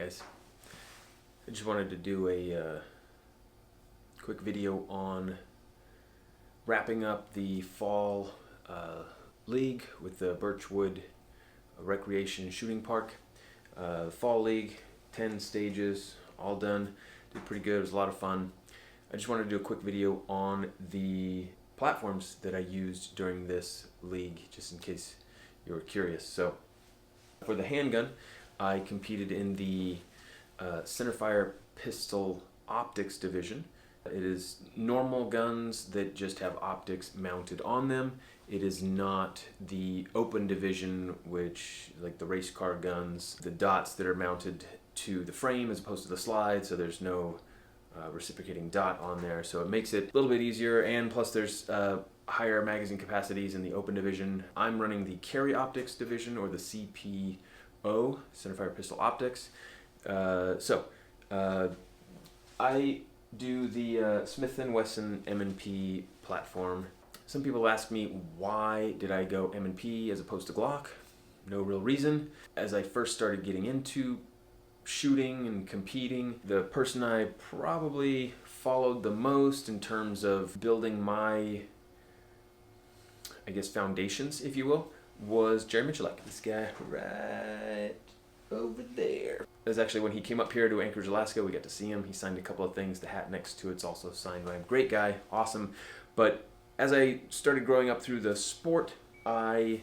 guys. I just wanted to do a quick video on wrapping up the fall league with the Birchwood Recreation and Shooting Park. The fall league, 10 stages, all done. Did pretty good. It was a lot of fun. I just wanted to do a quick video on the platforms that I used during this league, just in case you were curious. So for the handgun, I competed in the Surefire pistol optics division. It is normal guns that just have optics mounted on them. It is not the open division, which, like the race car guns, the dots that are mounted to the frame as opposed to the slide, so there's no reciprocating dot on there. So it makes it a little bit easier, and plus there's higher magazine capacities in the open division. I'm running the carry optics division, or the CPO, Centerfire Pistol Optics. I do the Smith & Wesson M&P platform. Some people ask me, why did I go M&P as opposed to Glock? No real reason. As I first started getting into shooting and competing, the person I probably followed the most in terms of building my, I guess, foundations, if you will, was Jerry Michalek. This guy right over there. It was actually when he came up here to Anchorage, Alaska. We got to see him. He signed a couple of things. The hat next to it's also signed by him. Great guy, awesome. But as I started growing up through the sport, I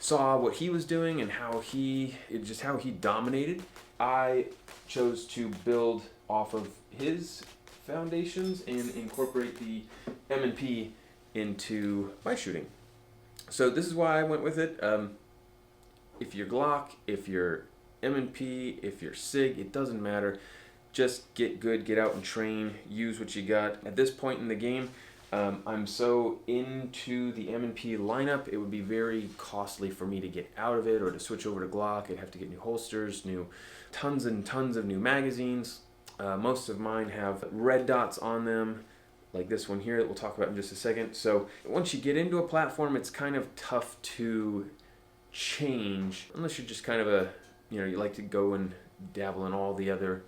saw what he was doing and how he dominated. I chose to build off of his foundations and incorporate the M&P into my shooting. So this is why I went with it. If you're Glock, if you're M&P, if you're SIG, it doesn't matter. Just get good, get out and train, use what you got. At this point in the game, I'm so into the M&P lineup, it would be very costly for me to get out of it or to switch over to Glock. I'd have to get new holsters, tons and tons of new magazines. Most of mine have red dots on them, like this one here that we'll talk about in just a second. So once you get into a platform, it's kind of tough to change, unless you're just kind of you like to go and dabble in all the other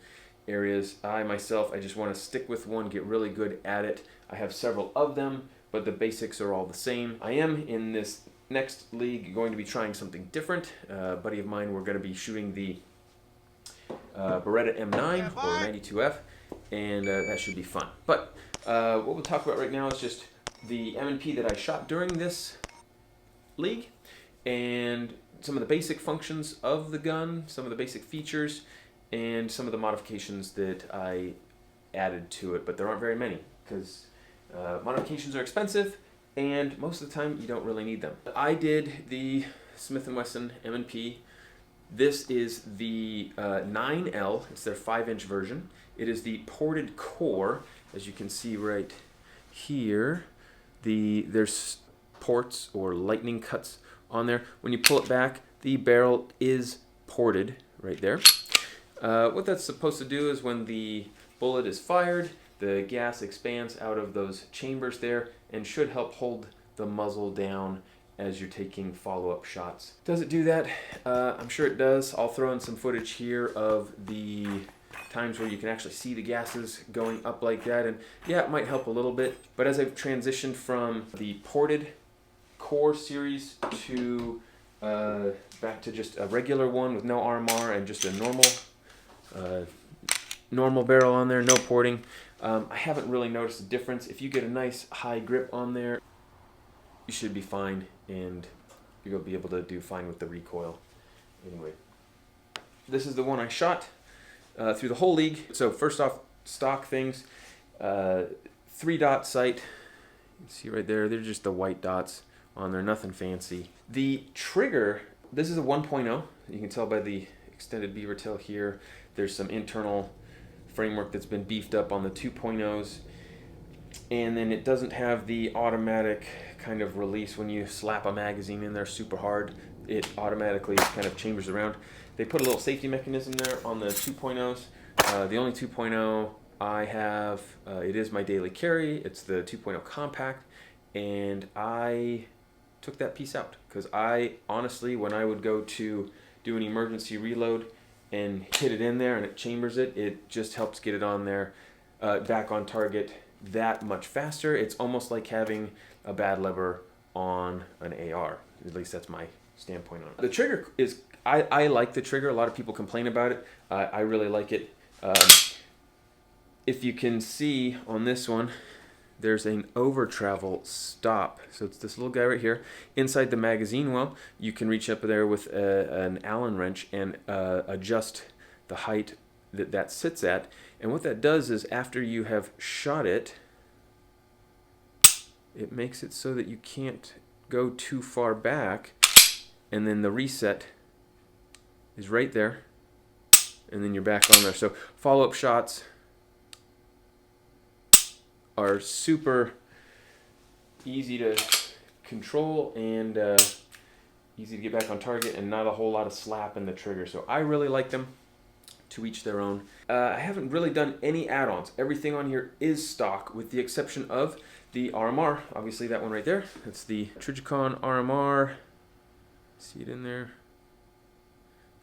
areas. I just want to stick with one, get really good at it. I have several of them, but the basics are all the same. I am, in this next league, going to be trying something different. A buddy of mine, we're going to be shooting the Beretta M9 or 92F, and that should be fun. But what we'll talk about right now is just the M&P that I shot during this league, and some of the basic functions of the gun, some of the basic features, and some of the modifications that I added to it. But there aren't very many, because modifications are expensive, and most of the time you don't really need them. I did the Smith & Wesson M&P. This is the 9L. It's their 5-inch version. It is the ported core, as you can see right here. There's ports or lightning cuts on there. When you pull it back, the barrel is ported right there. What that's supposed to do is when the bullet is fired, the gas expands out of those chambers there and should help hold the muzzle down as you're taking follow-up shots. Does it do that? I'm sure it does. I'll throw in some footage here of the times where you can actually see the gases going up like that, and yeah, it might help a little bit. But as I've transitioned from the ported core series to back to just a regular one with no RMR and just a normal barrel on there, no porting, I haven't really noticed a difference. If you get a nice high grip on there, you should be fine, and you'll be able to do fine with the recoil. Anyway, this is the one I shot through the whole league. So first off, stock things, 3-dot sight. You can see right there, they're just the white dots on there, nothing fancy. The trigger, this is a 1.0. You can tell by the extended beaver tail here. There's some internal framework that's been beefed up on the 2.0s. And then it doesn't have the automatic kind of release when you slap a magazine in there super hard. It automatically kind of chambers around. They put a little safety mechanism there on the 2.0s. The only 2.0 I have, it is my daily carry. It's the 2.0 compact, and I took that piece out because I honestly, when I would go to do an emergency reload and hit it in there and it chambers it, it just helps get it on there, back on target that much faster. It's almost like having a bad lever on an AR. At least that's my standpoint on it. The trigger is, I like the trigger. A lot of people complain about it. I really like it. If you can see on this one, there's an over travel stop. So it's this little guy right here. Inside the magazine well, you can reach up there with an Allen wrench and adjust the height that that sits at. And what that does is after you have shot it, it makes it so that you can't go too far back, and then the reset is right there, and then you're back on there. So follow-up shots are super easy to control and easy to get back on target, and not a whole lot of slap in the trigger. So I really like them. To each their own. I haven't really done any add-ons. Everything on here is stock, with the exception of the RMR. Obviously that one right there. It's the Trijicon RMR. See it in there?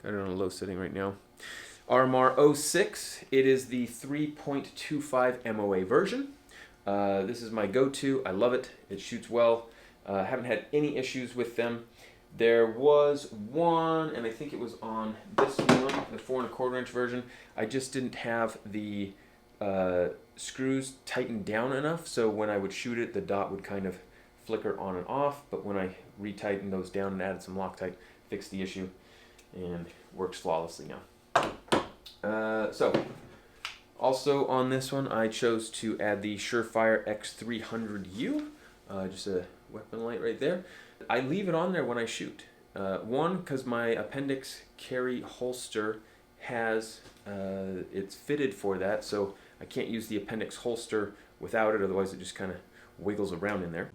Got it on a low setting right now. RMR 06. It is the 3.25 MOA version. This is my go-to. I love it. It shoots well. Haven't had any issues with them. There was one, and I think it was on this one, the 4 1/4 inch version. I just didn't have the screws tightened down enough, so when I would shoot it, the dot would kind of flicker on and off. But when I retightened those down and added some Loctite, fixed the issue, and works flawlessly now. So, also on this one, I chose to add the Surefire X300U, just a weapon light right there. I leave it on there when I shoot. One, because my appendix carry holster has, it's fitted for that, so I can't use the appendix holster without it, otherwise it just kind of wiggles around in there.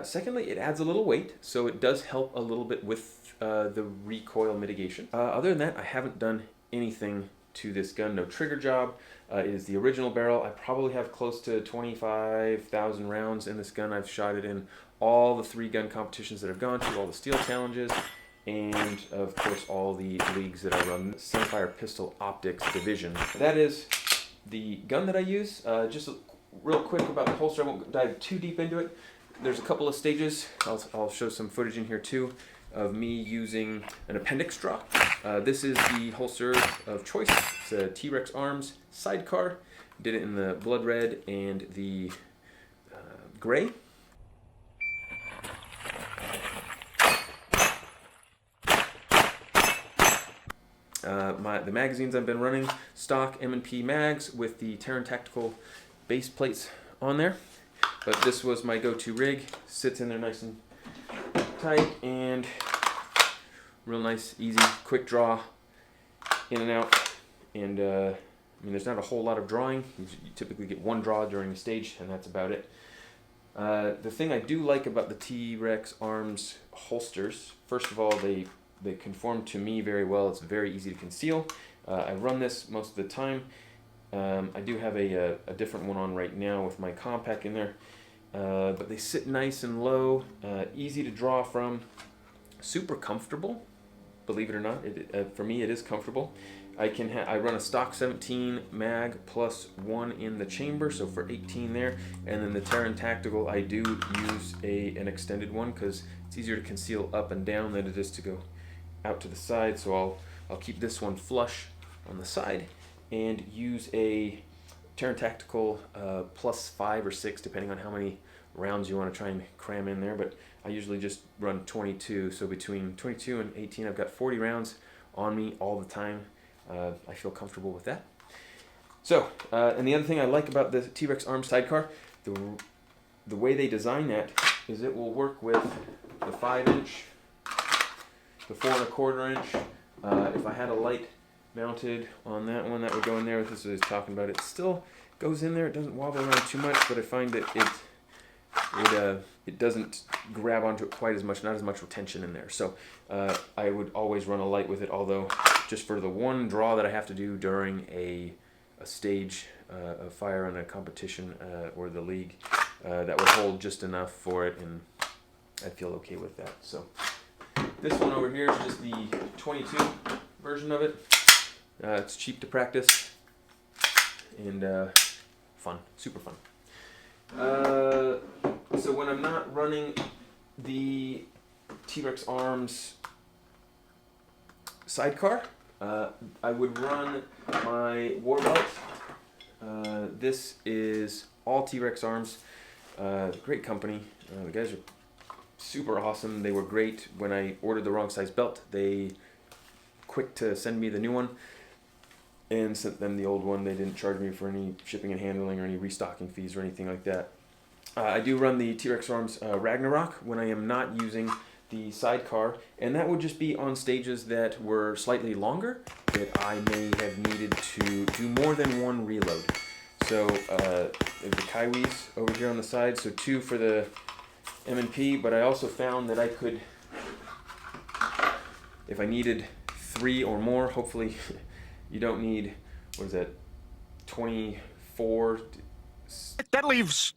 Secondly, it adds a little weight, so it does help a little bit with the recoil mitigation. Other than that, I haven't done anything to this gun. No trigger job. It is the original barrel. I probably have close to 25,000 rounds in this gun. I've shot it in all the 3 gun competitions that I've gone to, all the steel challenges, and of course all the leagues that I run. Surefire Pistol Optics Division. That is the gun that I use. Just real quick about the holster. I won't dive too deep into it. There's a couple of stages. I'll show some footage in here too of me using an appendix draw. This is the holster of choice. It's a T.REX ARMS sidecar. Did it in the blood red and the gray. The magazines I've been running, stock M&P mags with the Taran Tactical base plates on there. But this was my go-to rig. Sits in there nice and tight, and real nice, easy, quick draw, in and out. And I mean, there's not a whole lot of drawing. You typically get one draw during the stage, and that's about it. The thing I do like about the T.REX ARMS holsters, first of all, they conform to me very well. It's very easy to conceal. I run this most of the time. I do have a different one on right now with my compact in there, but they sit nice and low, easy to draw from, super comfortable. Believe it or not, for me it is comfortable. I run a stock 17 mag plus 1 in the chamber, so for 18 there. And then the Taran Tactical, I do use an extended one because it's easier to conceal up and down than it is to go out to the side. So I'll keep this one flush on the side and use a Taran Tactical plus 5 or 6, depending on how many rounds you want to try and cram in there. But I usually just run 22, so between 22 and 18 I've got 40 rounds on me all the time. I feel comfortable with that. So, and the other thing I like about the T.REX ARMS sidecar, the way they design that is it will work with the 5-inch, the 4 1/4 inch. If I had a light mounted on that one, that would go in there. This is what I was talking about. It still goes in there. It doesn't wobble around too much, but I find that it doesn't grab onto it quite as much, not as much retention in there. So I would always run a light with it, although just for the one draw that I have to do during a stage of fire in a competition or the league, that would hold just enough for it, and I feel okay with that. So This one over here is just the 22 version of it. It's cheap to practice and fun, super fun. So when I'm not running the T.REX ARMS sidecar, I would run my War Belt. This is all T.REX ARMS. Great company. The guys are super awesome. They were great when I ordered the wrong size belt. They quick to send me the new one and sent them the old one. They didn't charge me for any shipping and handling or any restocking fees or anything like that. I do run the T.REX ARMS Ragnarok when I am not using the sidecar, and that would just be on stages that were slightly longer that I may have needed to do more than one reload. So the Kaiwis over here on the side, so 2 for the M&P, but I also found that I could, if I needed 3 or more, hopefully you don't need, what is that, 24? That leaves...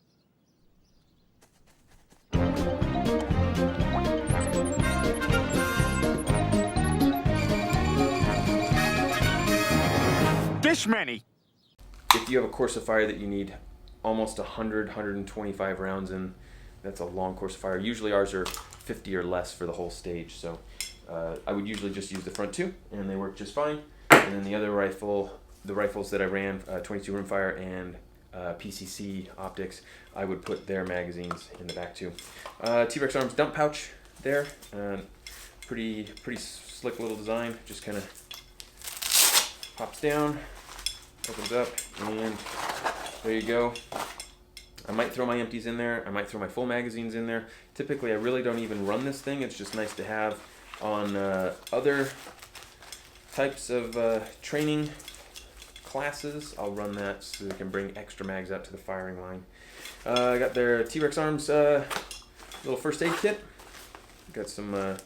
this many. If you have a course of fire that you need almost 100, 125 rounds in, that's a long course of fire. Usually ours are 50 or less for the whole stage, so I would usually just use the front 2, and they work just fine. And then the other rifle, the rifles that I ran, 22 rimfire and PCC optics, I would put their magazines in the back too. T.REX ARMS dump pouch there, pretty slick little design. Just kind of pops down, opens up, and there you go. I might throw my empties in there. I might throw my full magazines in there. Typically, I really don't even run this thing. It's just nice to have on other types of training classes. I'll run that so they can bring extra mags out to the firing line. I got their T.REX ARMS little first aid kit. Got some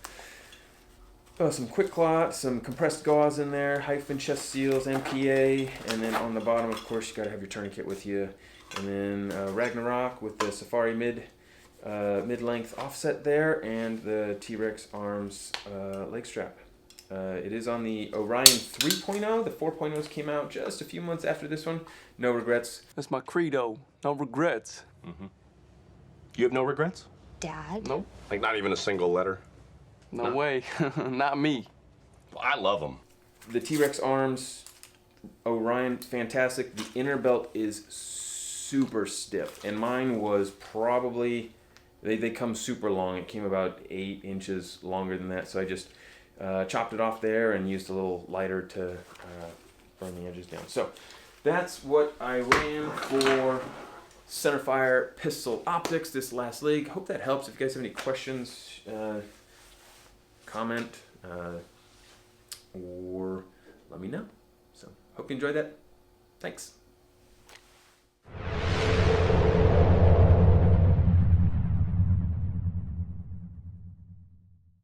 quick clot, some compressed gauze in there, hyphen chest seals, MPA, and then on the bottom, of course, you gotta have your tourniquet with you. And then Ragnarok with the Safari mid-length offset there, and the T.REX ARMS leg strap. It is on the Orion 3.0. The 4.0s came out just a few months after this one. No regrets. That's my credo. No regrets. Mm-hmm. You have no regrets? Dad? No? Like not even a single letter? No way. Not me. Well, I love them. The T.REX ARMS Orion, fantastic. The inner belt is super stiff, and mine was probably, they come super long. It came about 8 inches longer than that, so I just chopped it off there and used a little lighter to burn the edges down. So that's what I ran for centerfire pistol optics this last leg. Hope that helps. If you guys have any questions, comment, or let me know. So hope you enjoyed that. Thanks.